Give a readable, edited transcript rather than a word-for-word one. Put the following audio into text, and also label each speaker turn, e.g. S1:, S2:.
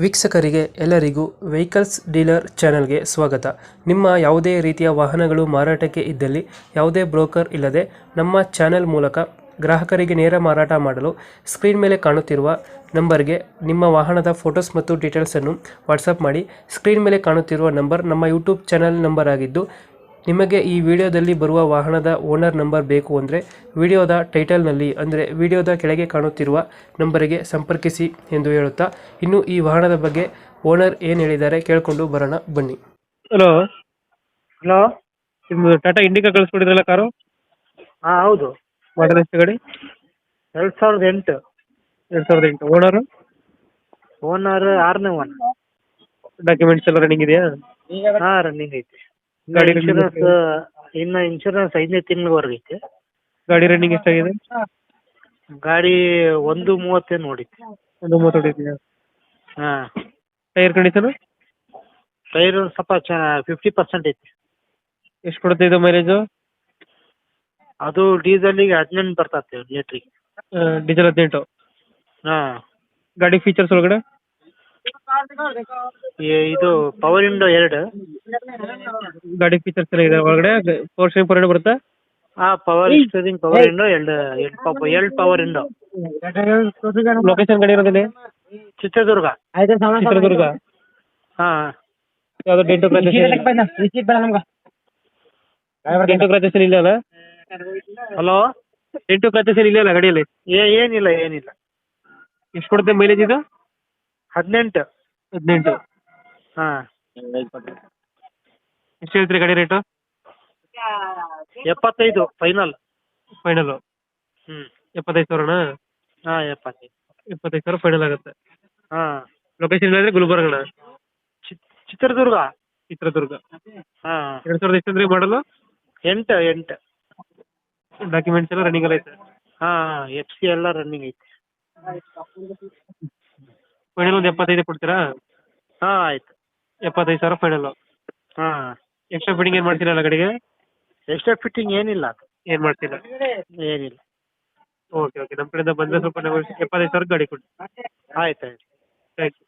S1: ವೀಕ್ಷಕರಿಗೆ ಎಲ್ಲರಿಗೂ vehicles dealer ಚಾನೆಲ್ಗೆ ಸ್ವಾಗತ. ನಿಮ್ಮ ಯಾವುದೇ ರೀತಿಯ ವಾಹನಗಳು ಮಾರಾಟಕ್ಕೆ ಇದ್ದಲ್ಲಿ ಯಾವುದೇ ಬ್ರೋಕರ್ ಇಲ್ಲದೆ ನಮ್ಮ ಚಾನೆಲ್ ಮೂಲಕ ಗ್ರಾಹಕರಿಗೆ ನೇರ ಮಾರಾಟ ಮಾಡಲು ಸ್ಕ್ರೀನ್ ಮೇಲೆ ಕಾಣುತ್ತಿರುವ ನಂಬರ್ಗೆ ನಿಮ್ಮ ವಾಹನದ ಫೋಟೋಸ್ ಮತ್ತು ಡೀಟೇಲ್ಸನ್ನು ವಾಟ್ಸಪ್ ಮಾಡಿ. ಸ್ಕ್ರೀನ್ ಮೇಲೆ ಕಾಣುತ್ತಿರುವ ನಂಬರ್ ನಮ್ಮ ಯೂಟ್ಯೂಬ್ ಚಾನೆಲ್ ನಂಬರ್ ಆಗಿದ್ದು, ನಿಮಗೆ ಈ ವಿಡಿಯೋದಲ್ಲಿ ಬರುವ ವಾಹನದ ಓನರ್ ನಂಬರ್ ಬೇಕು ಅಂದರೆ ವಿಡಿಯೋದ ಟೈಟಲ್ನಲ್ಲಿ ಅಂದರೆ ವಿಡಿಯೋದ ಕೆಳಗೆ ಕಾಣುತ್ತಿರುವ ನಂಬರಿಗೆ ಸಂಪರ್ಕಿಸಿ ಎಂದು ಹೇಳುತ್ತಾ, ಇನ್ನು ಈ ವಾಹನದ ಬಗ್ಗೆ ಓನರ್ ಏನು ಹೇಳಿದ್ದಾರೆ ಕೇಳಿಕೊಂಡು ಬರೋಣ ಬನ್ನಿ. Hello
S2: hello.
S1: ನಿಮ್ದು ಟಾಟಾ ಇಂಡಿಕಾ ಕಳಿಸ್ಕೊಡಿದ್ರಲ್ಲ ಕಾರು,
S2: ಹಾಂ ಹೌದು.
S1: ಮಾಡಲ್ ಎಷ್ಟು ಗಾಡಿ?
S2: 2008.
S1: 2008. ಓನರು?
S2: ಓನರ್ 6ನೇ ಓನ್.
S1: ಡಾಕ್ಯುಮೆಂಟ್ಸ್ ಎಲ್ಲ ರನ್ನಿಂಗ್ ಇದೆಯಾ?
S2: ಹಾಂ ರನ್ನಿಂಗ್ ಐತಿ.
S1: ಗಾಡಿ
S2: ಇನ್ಶೂರೆನ್ಸ್ ಇನ್ಶೂರೆನ್ಸ್ 5ನೇ ತಿಂಗಳವರೆಗೆ ಐತಿ.
S1: ಗಾಡಿ ರನ್ನಿಂಗ್ ಎಷ್ಟಾಗಿದೆ?
S2: ಗಾಡಿ 1:30 ನೋಡಿತಿ.
S1: 1:30 ಹೊಡಿದ್ಯಾ?
S2: ಹಾಂ.
S1: ಟೈರ್ ಕಂಡೀಷನ್
S2: ಟೈರ್ ಸ್ವಲ್ಪ 50% ಐತಿ.
S1: ಎಷ್ಟು ಕೊಡುತ್ತೆ ಇದು ಮೈಲೇಜು?
S2: ಅದು ಡೀಸೆಲಿಗೆ 18 ಬರ್ತದೆ ಲೀಟ್ರಿಗೆ.
S1: ಡೀಸೆಲ್ 18.
S2: ಹಾಂ.
S1: ಗಾಡಿ ಫೀಚರ್ಸ್ ಒಳಗಡೆ
S2: ಇದು ಪವರ್ ವಿಂಡೋ 2.
S1: ಗಾಡಿ ಫೀಚರ್ಸ್ ಎಲ್ಲ ಇದೆ ಒಳಗಡೆ. ಫೋರ್ ಸ್ಟೇರಿಂಗ್ ಪವರ್ ಬರುತ್ತಾ?
S2: ಹಾಂ power steering, power window 2 power window.
S1: Location ಗಾಡಿ ಇರೋದಿಲ್ಲ?
S2: ಚಿತ್ರದುರ್ಗ.
S1: ಚಿತ್ರದುರ್ಗ.
S2: ಹಾಂ.
S1: ಯಾವ್ದು ಡೆಂಟು ಕ್ರಾಚೇಷನ್ ಇಲ್ಲ ಅಲ್ಲ?
S2: ಹಲೋ.
S1: ಡೆಂಟು ಕ್ರಾಚೇಷನ್ ಇಲ್ಲ ಅಲ್ಲ ಗಾಡಿಯಲ್ಲಿ?
S2: ಏನಿಲ್ಲ.
S1: ಎಷ್ಟು ಕೊಡುತ್ತೆ ಮೈಲೇಜ್ ಇದು?
S2: 18.
S1: 18.
S2: ಹಾಂ.
S1: ಎಷ್ಟು ಹೇಳ್ತೀರಿ ಗಾಡಿ ರೇಟು?
S2: 75 ಫೈನಲ್.
S1: ಫೈನಲ್ 75,000ನಾ?
S2: ಹಾಂ 75.
S1: 75,000 ಫೈನಲ್ ಆಗುತ್ತೆ.
S2: ಹಾಂ.
S1: ಲೊಕೇಶನ್ ಇಲ್ಲಂದ್ರೆ ಗುಲ್ಬರ್ಗಣ?
S2: ಚಿತ್ರದುರ್ಗ.
S1: ಚಿತ್ರದುರ್ಗ.
S2: ಹಾಂ.
S1: 2000 ಎಷ್ಟು ಅಂದ್ರೆ ಮಾಡಲು?
S2: 8.
S1: ಡಾಕ್ಯುಮೆಂಟ್ಸ್ ಎಲ್ಲ ರನ್ನಿಂಗ್ ಎಲ್ಲ ಐತೆ?
S2: ಹಾಂ FC ಎಲ್ಲ ರನ್ನಿಂಗ್ ಐತಿ.
S1: ಫೈನಲ್ ಒಂದು 75 ಕೊಡ್ತೀರಾ?
S2: ಹಾಂ ಆಯ್ತು.
S1: 75,000 ಫೈನಲ್.
S2: ಹಾಂ.
S1: ಎಕ್ಸ್ಟ್ರಾ ಫಿಟ್ಟಿಂಗ್ ಏನು ಮಾಡ್ತೀರಲ್ಲ ಗಾಡಿಗೆ?
S2: ಎಕ್ಸ್ಟ್ರಾ ಫಿಟ್ಟಿಂಗ್ ಏನಿಲ್ಲ.
S1: ಏನು ಮಾಡ್ತಿಲ್ಲ?
S2: ಏನಿಲ್ಲ.
S1: ಓಕೆ. ನಮ್ಮ ಕಡೆಯಿಂದ ಬಂದರೆ ಸ್ವಲ್ಪ 75,000 ಗಾಡಿ ಕೊಡಿ.
S2: ಆಯ್ತು.
S1: Thank you.